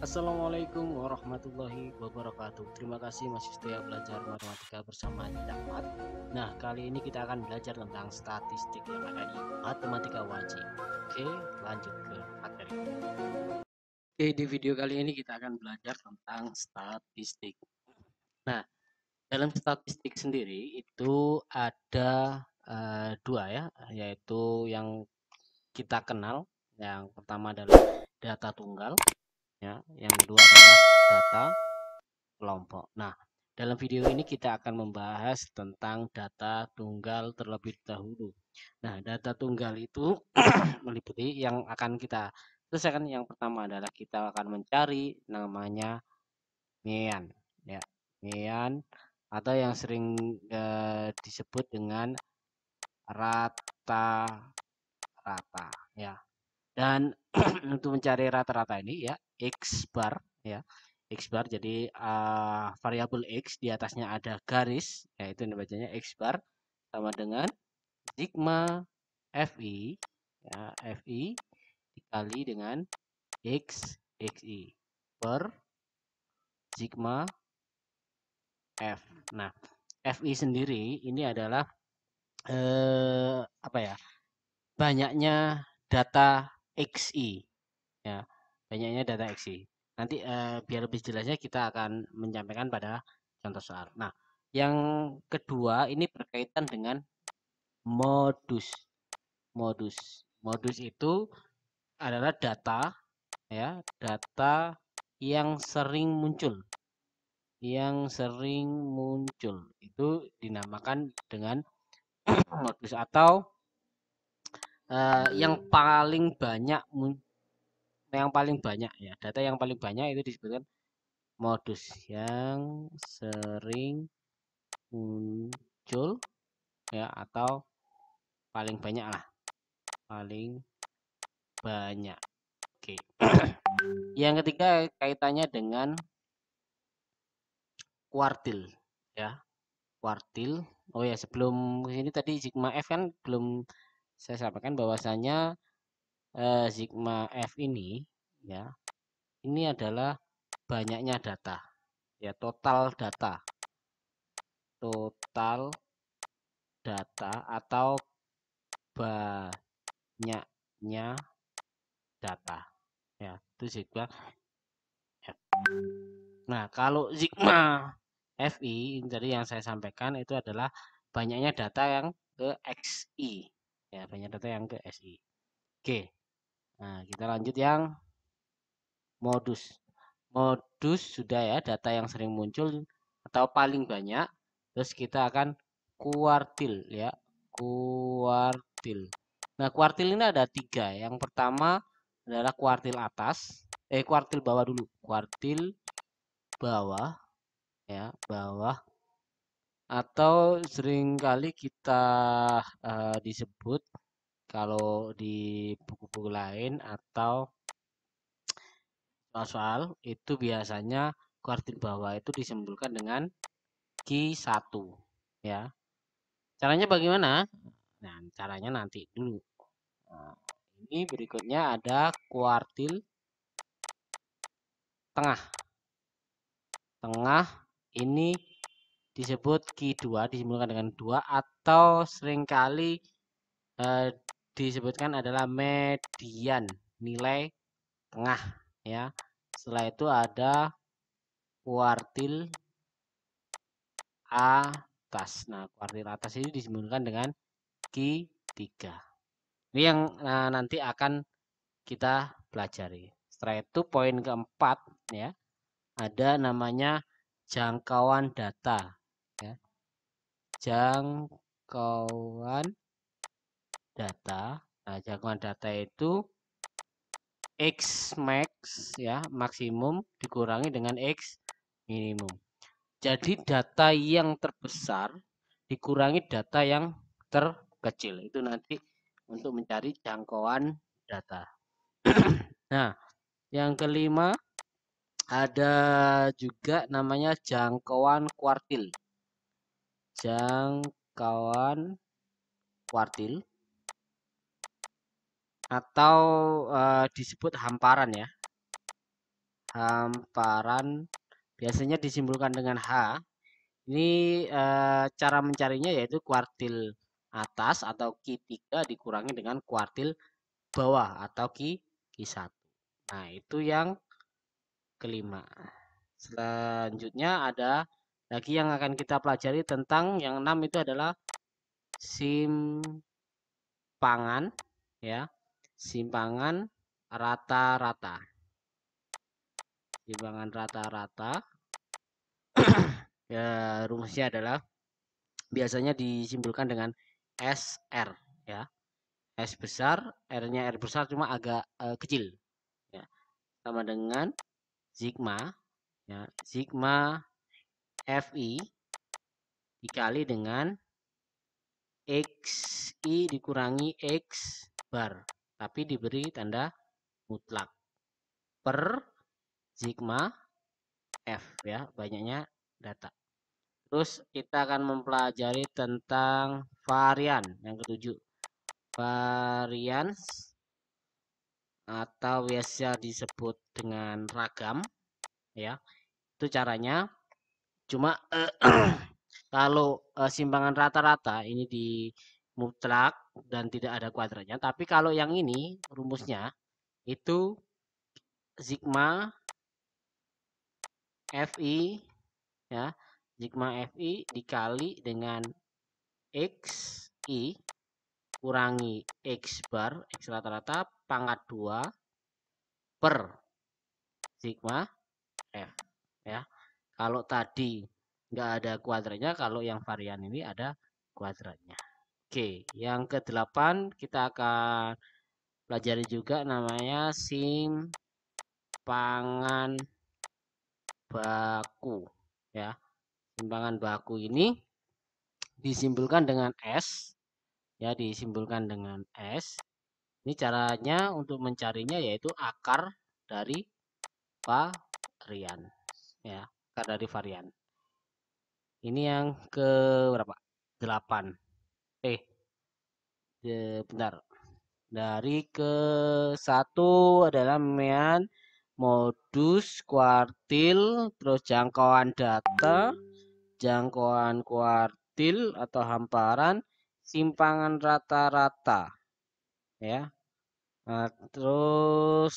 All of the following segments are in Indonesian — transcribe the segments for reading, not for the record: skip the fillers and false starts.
Assalamualaikum warahmatullahi wabarakatuh. Terima kasih masih setia belajar matematika bersama Camat. Nah, kali ini kita akan belajar tentang statistik yang ada di matematika wajib. Oke, lanjut ke materi. Oke, di video kali ini kita akan belajar tentang statistik. Nah, dalam statistik sendiri itu ada dua ya, yaitu yang kita kenal. Yang pertama adalah data tunggal, ya. Yang kedua adalah data kelompok. Nah, dalam video ini kita akan membahas tentang data tunggal terlebih dahulu. Nah, data tunggal itu meliputi yang akan kita selesaikan. Yang pertama adalah kita akan mencari namanya mean, ya, mean atau yang sering disebut dengan rata-rata, ya. Dan untuk mencari rata-rata ini ya X bar, ya. X bar, jadi variabel X di atasnya ada garis, yaitu ini bacanya X bar sama dengan sigma FI, ya, FI dikali dengan XI per sigma F. Nah, FI sendiri ini adalah apa ya? Banyaknya data XI, ya, banyaknya data XI. Nanti biar lebih jelasnya kita akan menyampaikan pada contoh soal. Nah, yang kedua ini berkaitan dengan modus. Modus itu adalah data, ya, data yang sering muncul. Yang sering muncul itu dinamakan dengan modus, atau yang paling banyak ya, data yang paling banyak itu disebutkan modus, yang sering muncul, ya, atau paling banyak lah, paling banyak. Oke. Yang ketiga kaitannya dengan kuartil, ya, kuartil. Oh ya, sebelum ini tadi sigma F kan belum saya sampaikan bahwasanya sigma F ini, ya, ini adalah banyaknya data, ya, total data atau banyaknya data, ya, itu sigma F. Nah, kalau sigma FI dari yang saya sampaikan itu adalah banyaknya data yang ke XI, ya, banyak data yang ke XI. Oke, nah kita lanjut yang modus. Modus sudah, ya, data yang sering muncul atau paling banyak. Terus kita akan kuartil, ya, kuartil. Nah, kuartil ini ada tiga. Yang pertama adalah kuartil atas, kuartil bawah dulu, kuartil bawah, ya, bawah, atau seringkali kita disebut kalau di buku-buku lain atau soal itu biasanya kuartil bawah itu disimpulkan dengan Q1, ya. Caranya bagaimana? Nah, caranya nanti dulu. Nah, ini berikutnya ada kuartil tengah. Tengah ini disebut Q2, disimpulkan dengan 2, atau seringkali disebutkan adalah median, nilai tengah, ya. Setelah itu ada kuartil atas. Nah, kuartil atas ini disimpulkan dengan Q3. Ini yang nanti akan kita pelajari. Setelah itu poin keempat, ya, ada namanya jangkauan data, ya. Jangkauan data. Nah, jangkauan data itu X max, ya, maksimum dikurangi dengan X minimum. Jadi data yang terbesar dikurangi data yang terkecil. Itu nanti untuk mencari jangkauan data. Nah, yang kelima ada juga namanya jangkauan kuartil. Jangkauan kuartil atau disebut hamparan, ya. hamparan biasanya disimpulkan dengan H. Ini cara mencarinya yaitu kuartil atas atau Q3 dikurangi dengan kuartil bawah atau Q1. Nah, itu yang kelima. Selanjutnya ada lagi yang akan kita pelajari tentang yang 6 itu adalah simpangan ya. Simpangan rata-rata. Simpangan rata-rata ya rumusnya adalah biasanya disimpulkan dengan SR ya. S besar, R-nya R besar cuma agak kecil ya. Sama dengan sigma ya, sigma FI dikali dengan XI dikurangi X bar tapi diberi tanda mutlak per sigma F ya, banyaknya data. Terus kita akan mempelajari tentang varian yang ketujuh. Varian atau biasa disebut dengan ragam ya. Itu caranya cuma kalau simpangan rata-rata ini di mutlak dan tidak ada kuadratnya, tapi kalau yang ini rumusnya itu sigma FI ya, sigma FI dikali dengan XI kurangi X bar, X rata-rata pangkat 2 per sigma F ya. Kalau tadi nggak ada kuadratnya, kalau yang varian ini ada kuadratnya. Oke, yang ke-8 kita akan pelajari juga namanya simpangan baku ya. Simpangan baku ini disimpulkan dengan S ya, disimpulkan dengan S. Ini caranya untuk mencarinya yaitu akar dari varian ya, akar dari varian. Ini yang ke berapa? 8. Bentar. Dari ke 1 adalah mean modus kuartil, terus jangkauan data, jangkauan kuartil atau hamparan, simpangan rata-rata ya. Nah, terus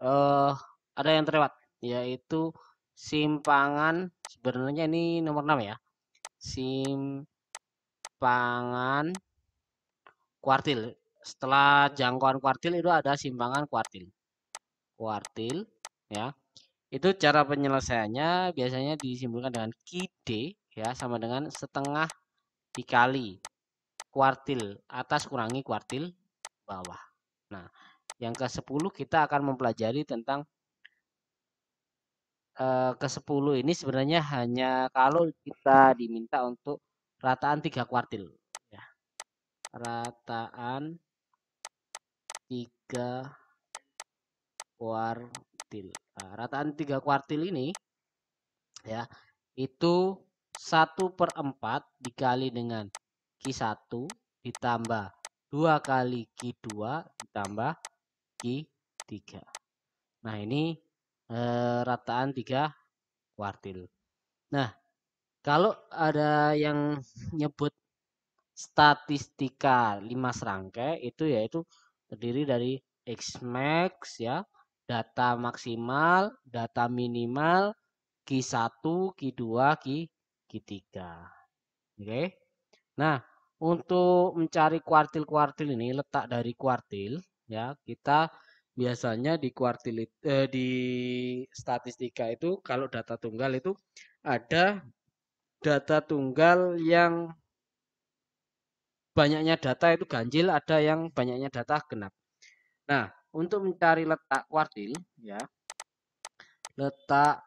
ada yang terlewat yaitu simpangan, sebenarnya ini nomor 6 ya. Simpangan kuartil. Setelah jangkauan kuartil itu ada simpangan kuartil. Kuartil ya. Itu cara penyelesaiannya biasanya disimpulkan dengan QD ya, sama dengan setengah dikali kuartil atas kurangi kuartil bawah. Nah, yang ke-10 kita akan mempelajari tentang ke-10 ini sebenarnya hanya kalau kita diminta untuk rataan 3 kuartil ya. Rataan 3 kuartil. Nah, rataan 3 kuartil ini ya itu 1/4 dikali dengan Q1 ditambah 2 kali Q2 ditambah Q3. Nah, ini rataan 3 kuartil. Nah, kalau ada yang nyebut statistika 5 serangkai itu yaitu terdiri dari Xmax ya, data maksimal, data minimal, Q1, Q2, Q3. Oke. Nah, untuk mencari kuartil-kuartil ini, letak dari kuartil ya, kita biasanya di kuartil di statistika itu kalau data tunggal itu ada data tunggal yang banyaknya data itu ganjil, ada yang banyaknya data genap. Nah, untuk mencari letak kuartil ya, letak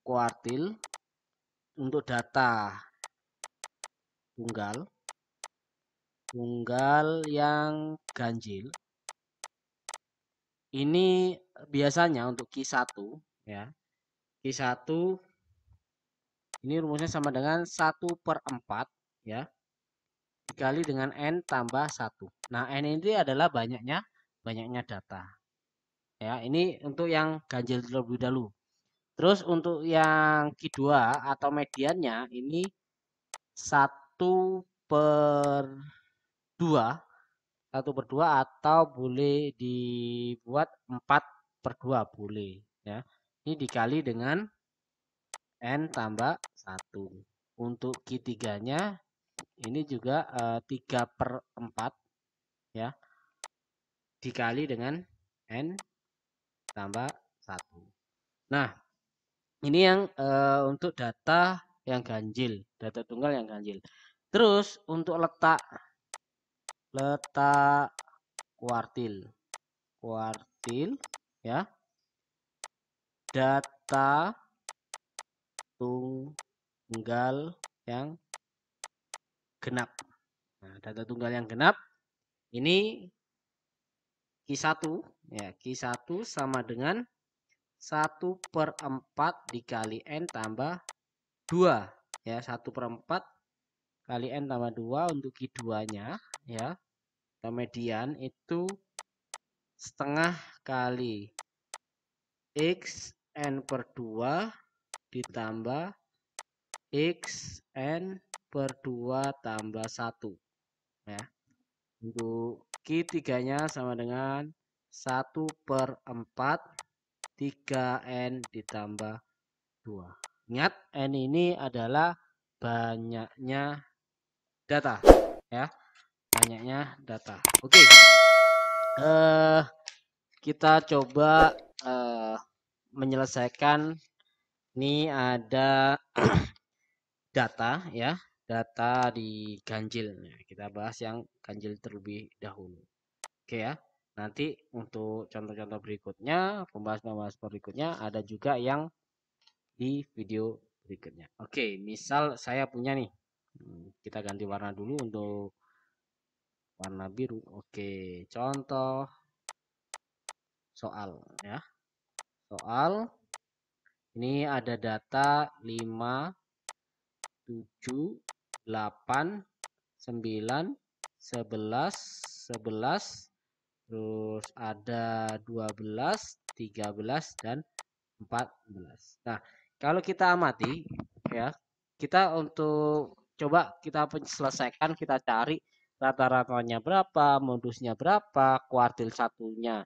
kuartil untuk data tunggal yang ganjil ini biasanya untuk Q1 ya, Q1 ini rumusnya sama dengan 1/4 ya, dikali dengan N tambah 1. Nah, N ini adalah banyaknya data. ya. Ini untuk yang ganjil terlebih dahulu. Terus untuk yang kedua atau mediannya ini 1/2, 1/2 atau boleh dibuat 4/2 boleh ya. Ini dikali dengan N tambah 1. Untuk Q3-nya ini juga 3/4 ya, dikali dengan N tambah 1. Nah, ini yang untuk data yang ganjil, data tunggal yang ganjil. Terus untuk letak kuartil ya, data tunggal yang genap. Nah, data tunggal yang genap ini Q1 ya, Q1 sama dengan 1/4 dikali N tambah 2 ya, 1/4 kali N tambah 2 untuk Q2-nya ya. Median itu setengah kali X N/2 ditambah X N/2 tambah 1 ya. Untuk Q3-nya sama dengan 1/4 3N ditambah 2. Ingat, N ini adalah banyaknya data ya, banyaknya data. Oke. Kita coba menyelesaikan. Ini ada data ya, data di ganjil. Nah, kita bahas yang ganjil terlebih dahulu. Oke ya. Nanti untuk contoh-contoh berikutnya, pembahasan berikutnya ada juga yang di video berikutnya. Oke, misal saya punya nih. Kita ganti warna dulu untuk warna biru. Oke, contoh soal ya. Soal ini ada data 5, 7, 8, 9, 11, 11, terus ada 12, 13 dan 14. Nah, kalau kita amati ya, kita untuk coba kita selesaikan, kita cari rata-ratanya berapa, modusnya berapa, kuartil satunya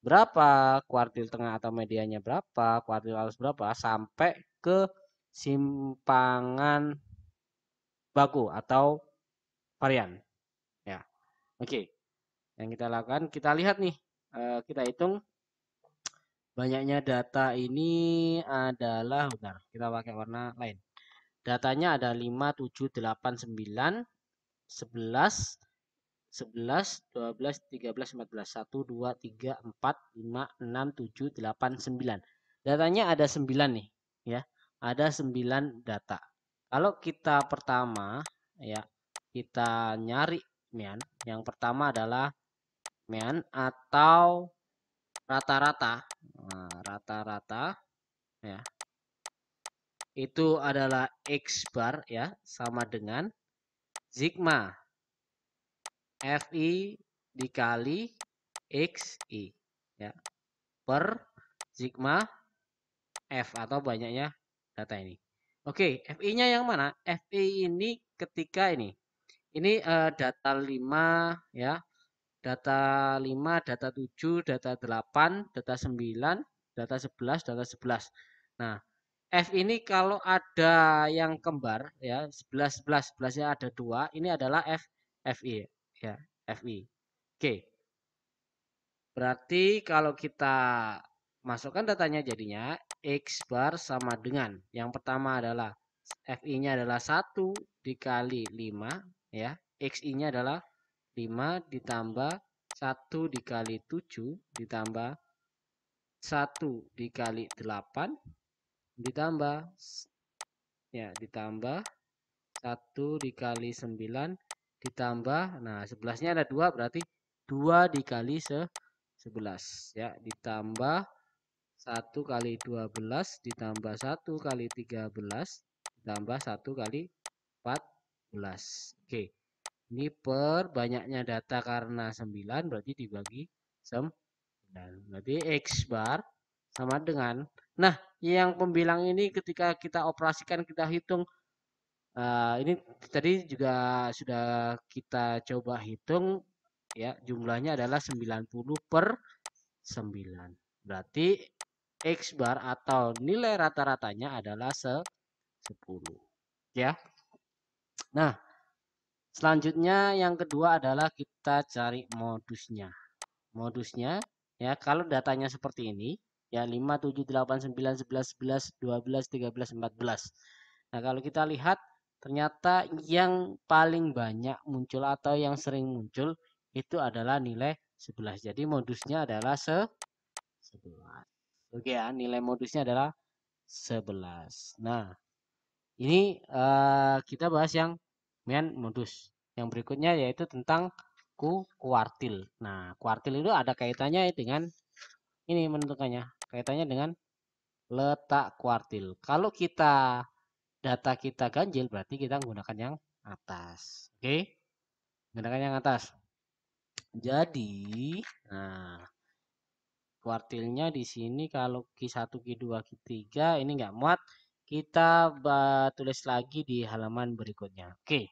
berapa, kuartil tengah atau medianya berapa, kuartil halus berapa, sampai ke simpangan baku atau varian ya. Oke, yang kita lakukan, kita lihat nih, kita hitung banyaknya data ini adalah, bentar, kita pakai warna lain. Datanya ada 5, 7, 8, 9, 11, 11, 12, 13, 14, 1, 2, 3, 4, 5, 6, 7, 8, 9. Datanya ada 9 nih ya. Ada 9 data. Kalau kita pertama ya, kita nyari mean. Yang pertama adalah mean atau rata-rata. Nah, rata-rata ya. Itu adalah X bar ya, sama dengan sigma FI dikali XI ya, per sigma F atau banyaknya data ini. Oke, FI-nya yang mana? FI ini ketika ini data 5 ya, data 5, data 7, data 8, data 9, data 11, data 11. Nah, F ini kalau ada yang kembar ya, 11, 11, 11-nya ada 2, ini adalah FI ya, FI. Oke. Berarti kalau kita masukkan datanya jadinya X bar sama dengan yang pertama adalah FI-nya adalah 1 dikali 5 ya. XI-nya adalah 5 ditambah 1 dikali 7 ditambah 1 dikali 8 ditambah ya, ditambah 1 dikali 9 ditambah, nah 11-nya ada 2 berarti 2 dikali 11 ya, ditambah 1 kali 12 ditambah 1 kali 13 ditambah 1 kali 14. Oke, ini per banyaknya data karena 9 berarti dibagi 9. Berarti X bar sama dengan, nah yang pembilang ini ketika kita operasikan, kita hitung, ini tadi juga sudah kita coba hitung ya, jumlahnya adalah 90/9. Berarti X bar atau nilai rata-ratanya adalah 10 ya. Nah, selanjutnya yang kedua adalah kita cari modusnya. Modusnya ya, kalau datanya seperti ini ya, 5 7 8 9 11 11 12 13 14. Nah, kalau kita lihat ternyata yang paling banyak muncul atau yang sering muncul itu adalah nilai 11. Jadi modusnya adalah 11. Oke ya, nilai modusnya adalah 11. Nah, ini kita bahas yang main modus. Yang berikutnya yaitu tentang kuartil. Nah, kuartil itu ada kaitannya dengan ini menentukannya. Kaitannya dengan letak kuartil. Kalau kita data kita ganjil, berarti kita menggunakan yang atas. Oke? Menggunakan yang atas. Jadi, nah, kuartilnya di sini kalau Q1, Q2, Q3 ini nggak muat. Kita tulis lagi di halaman berikutnya. Oke.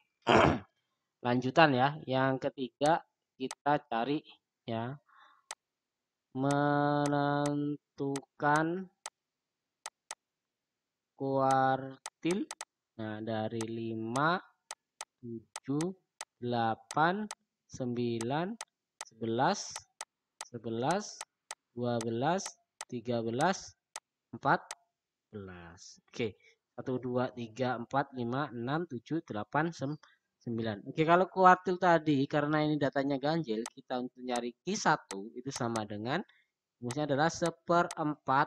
Lanjutan ya. Yang ketiga kita cari ya, menentukan kuartil. Nah, dari 5, 7, 8, 9, 11, 11, 12, 13, 14. Oke. 1, 2, 3, 4, 5, 6, 7, 8, 9. Oke, kalau kuartil tadi karena ini datanya ganjil, kita untuk nyari Q1 itu sama dengan rumusnya adalah 1/4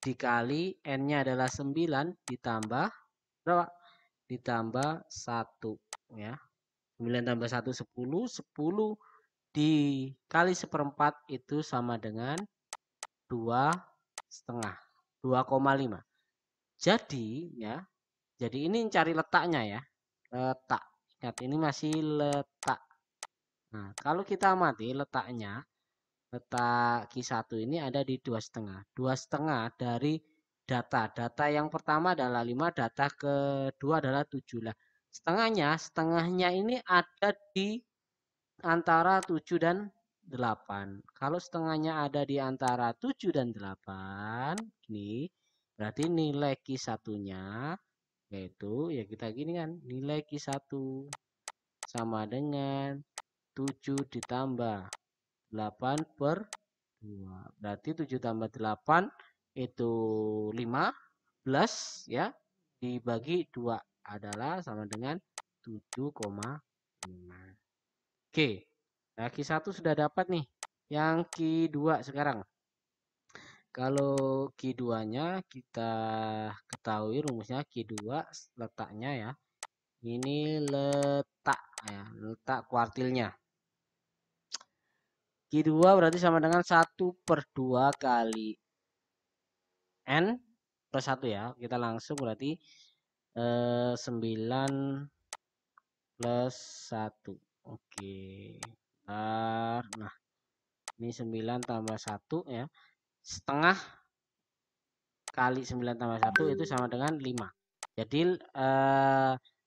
dikali N-nya adalah 9 ditambah berapa? Ditambah 1 ya. 9 tambah 1 10, 10 dikali 1/4 itu sama dengan 2,5, 2,5. Jadi ya, jadi ini cari letaknya ya. Letak. Ingat ini masih letak. Nah, kalau kita amati letaknya, letak Q1 ini ada di 2,5. 2,5 dari data. Data yang pertama adalah 5, data kedua adalah 7 lah. Setengahnya ini ada di antara 7 dan 8. Kalau setengahnya ada di antara 7 dan 8, ini berarti nilai Q1-nya yaitu ya kita gini kan, nilai Q1 sama dengan 7 ditambah 8/2. Berarti 7 tambah 8 itu 15 ya, dibagi 2 adalah sama dengan 7,5. Oke. Nah, Q1 sudah dapat nih. Yang Q2 sekarang. Kalau Q2-nya kita ketahui rumusnya Q2 letaknya ya. Ini letak ya, letak kuartilnya. Q2 berarti sama dengan 1/2 kali N plus 1 ya. Kita langsung berarti 9 plus 1. Oke. Nah, ini 9 tambah 1 ya. Setengah kali 9 tambah 1 itu sama dengan 5. Jadi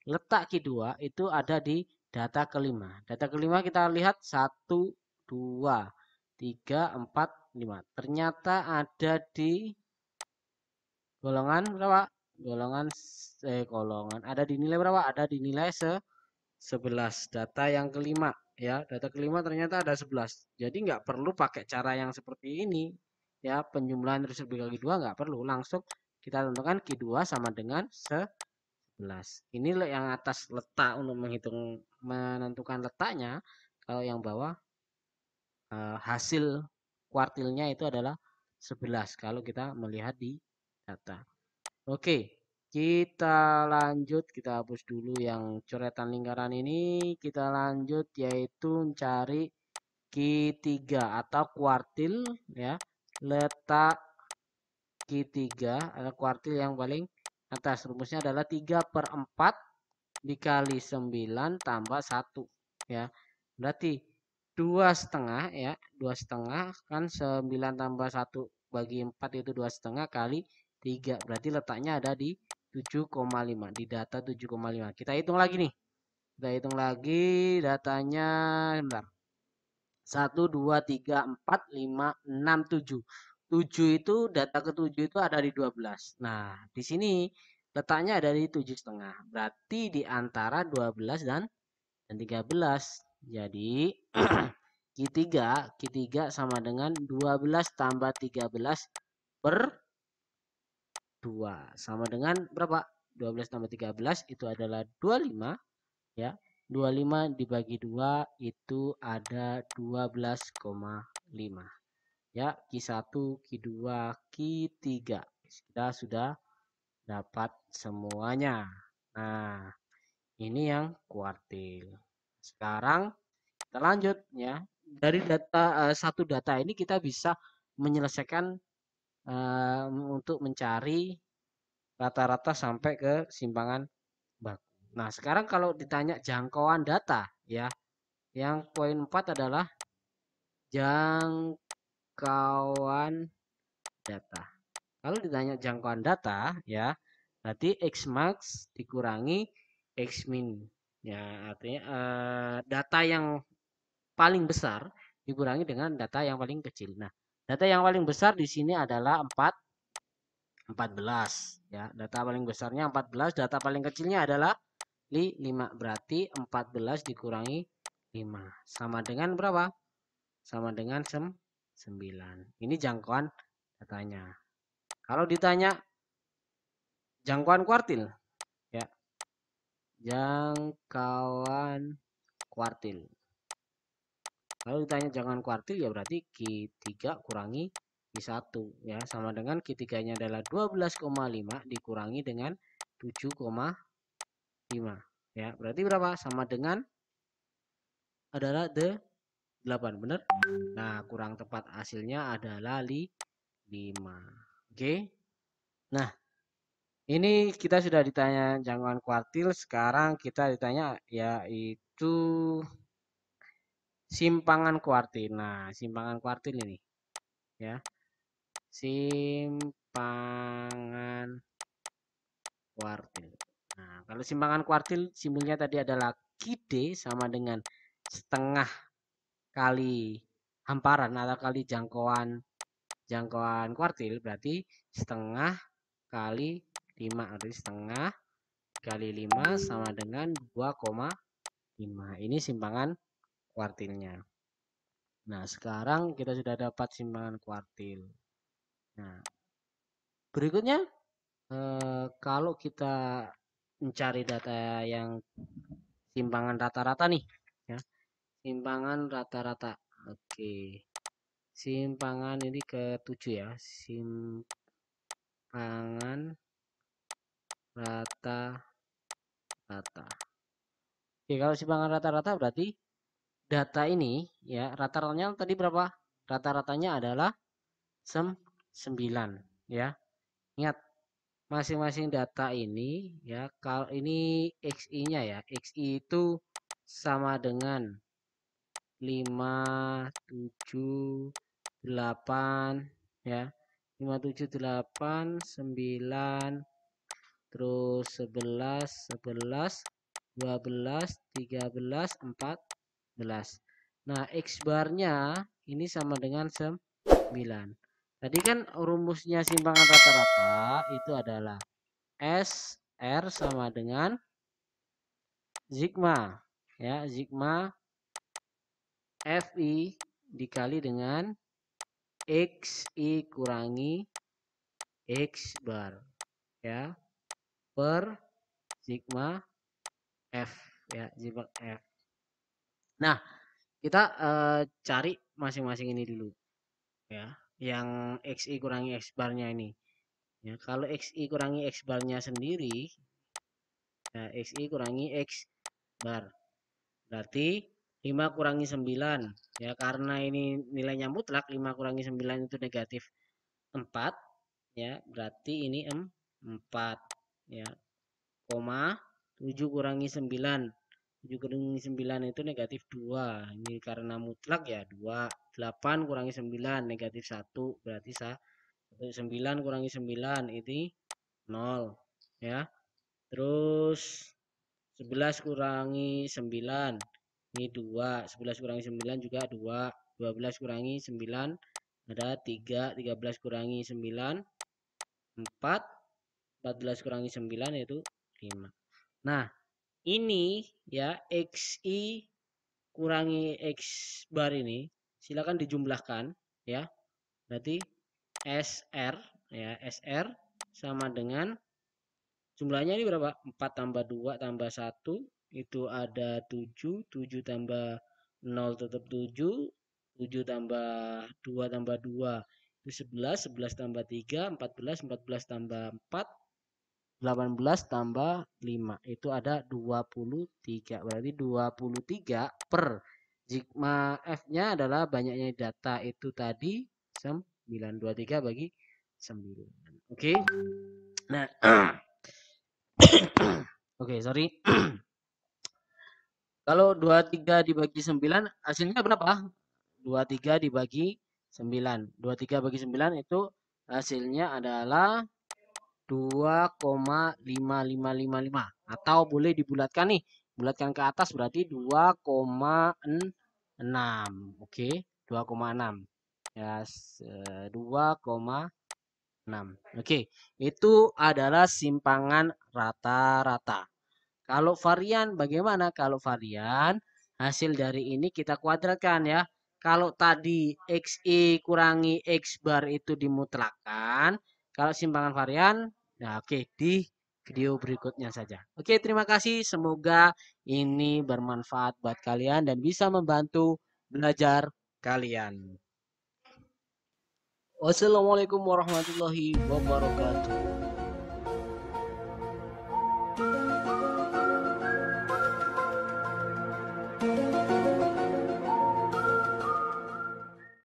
letak Q2 itu ada di data kelima. Data kelima kita lihat 1, 2, 3, 4, 5. Ternyata ada di golongan berapa? Golongan ada di nilai berapa? Ada di nilai 11. Data yang kelima ya. Data kelima ternyata ada 11. Jadi nggak perlu pakai cara yang seperti ini. Ya, penjumlahan terus dibagi 2 nggak perlu. Langsung kita tentukan Q2 sama dengan 11. Ini yang atas letak untuk menentukan letaknya. Kalau yang bawah hasil kuartilnya itu adalah 11 kalau kita melihat di data. Oke, kita lanjut, kita hapus dulu yang coretan lingkaran ini. Kita lanjut yaitu mencari Q3 atau kuartil ya. Letak Q3 adalah kuartil yang paling atas. Rumusnya adalah 3/4 dikali 9 tambah 1 ya. Berarti 2,5 ya, 2,5 kan 9 tambah 1 bagi 4 itu 2,5 kali 3, berarti letaknya ada di 7,5, di data 7,5. Kita hitung lagi nih. Kita hitung lagi datanya, bentar. 1, 2, 3, 4, 5, 6, 7. 7 itu data ke-7 itu ada di 12. Nah, di sini letaknya ada di 7,5. Berarti di antara 12 dan 13. Jadi Q3 sama dengan 12 tambah 13 per 2. Sama dengan berapa? 12 tambah 13 itu adalah 25 ya. 25 dibagi 2 itu ada 12,5. Ya, Q1, Q2, Q3. Kita sudah dapat semuanya. Nah, ini yang kuartil. Sekarang kita lanjut ya. Dari satu data ini kita bisa menyelesaikan untuk mencari rata-rata sampai ke simpangan baku. Nah, sekarang kalau ditanya jangkauan data ya, yang poin 4 adalah jangkauan data. Kalau ditanya jangkauan data ya, berarti X max dikurangi X min. Ya, artinya data yang paling besar dikurangi dengan data yang paling kecil. Nah, data yang paling besar di sini adalah 14 ya. Data paling besarnya 14, data paling kecilnya adalah 5. Berarti 14 dikurangi 5 sama dengan berapa? Sama dengan 9. Ini jangkauan datanya. Kalau ditanya jangkauan kuartil ya, jangkauan kuartil. Kalau ditanya jangkauan kuartil ya berarti Q3 kurangi Q1 ya, sama dengan Q3-nya adalah 12,5 dikurangi dengan 7,5 ya. Berarti berapa? Sama dengan adalah 8, benar? Nah, kurang tepat hasilnya adalah 5. Oke. Nah, ini kita sudah ditanya jangkauan kuartil, sekarang kita ditanya yaitu simpangan kuartil. Nah, simpangan kuartil ini ya. Simpangan kuartil. Nah, kalau simpangan kuartil simbolnya tadi adalah QD sama dengan setengah kali hamparan atau kali jangkauan kuartil, berarti setengah kali 5, artinya setengah kali 5 sama dengan 2,5. Ini simpangan kuartilnya. Nah, sekarang kita sudah dapat simpangan kuartil. Nah, berikutnya kalau kita mencari data yang simpangan rata-rata nih ya. Simpangan rata-rata. Oke. Simpangan ini ke-7 ya. Simpangan rata-rata. Oke, kalau simpangan rata-rata berarti data ini ya, rata-ratanya tadi berapa? Rata-ratanya adalah 9 ya. Ingat, masing-masing data ini ya, kalau ini XI-nya ya, XI itu sama dengan 5, 7, 8 ya. 5, 7, 8, 9, terus 11, 11, 12, 13, 14. Nah, X barnya ini sama dengan 9. Tadi kan rumusnya simpangan rata-rata itu adalah S R sama dengan sigma ya, sigma FI dikali dengan XI kurangi X bar ya, per sigma F ya, sigma F. Nah, kita cari masing-masing ini dulu ya, yang XI kurangi X barnya ini ya. Kalau XI kurangi X barnya sendiri ya, XI kurangi X bar berarti 5 kurangi 9 ya, karena ini nilainya mutlak. 5 kurangi 9 itu negatif 4 ya, berarti ini 4 ya, koma 7 kurangi 9 7 kurangi 9 itu negatif 2. Ini karena mutlak ya 2. 8 kurangi 9 negatif 1. Berarti 9 kurangi 9 ini 0 ya. Terus 11 kurangi 9 ini 2. 11 kurangi 9 juga 2. 12 kurangi 9 ada 3. 13 kurangi 9 4. 14 kurangi 9 yaitu 5. Nah, ini ya xi kurangi x bar ini silakan dijumlahkan ya. Berarti SR ya, SR sama dengan jumlahnya ini berapa? 4 tambah 2 tambah 1 itu ada 7. 7 tambah 0 tetap 7. 7 tambah 2 tambah 2 itu 11. 11 tambah 3 14. 14 tambah 4 18 tambah 5 itu ada 23. Berarti 23 per sigma F-nya adalah banyaknya data itu tadi 9. 23 bagi 9. Oke. Nah, oke, sorry. Kalau 23 dibagi 9 hasilnya berapa? 23 dibagi 9. 23 bagi 9 itu hasilnya adalah 2,5555 atau boleh dibulatkan nih, bulatkan ke atas berarti 2,6. Oke, 2,6 ya, 2,6. Oke, itu adalah simpangan rata-rata. Kalau varian bagaimana? Kalau varian hasil dari ini kita kuadratkan ya. Kalau tadi XI kurangi X bar itu dimutlakan, kalau simpangan varian, nah oke, di video berikutnya saja. Oke, terima kasih. Semoga ini bermanfaat buat kalian dan bisa membantu belajar kalian. Wassalamualaikum warahmatullahi wabarakatuh.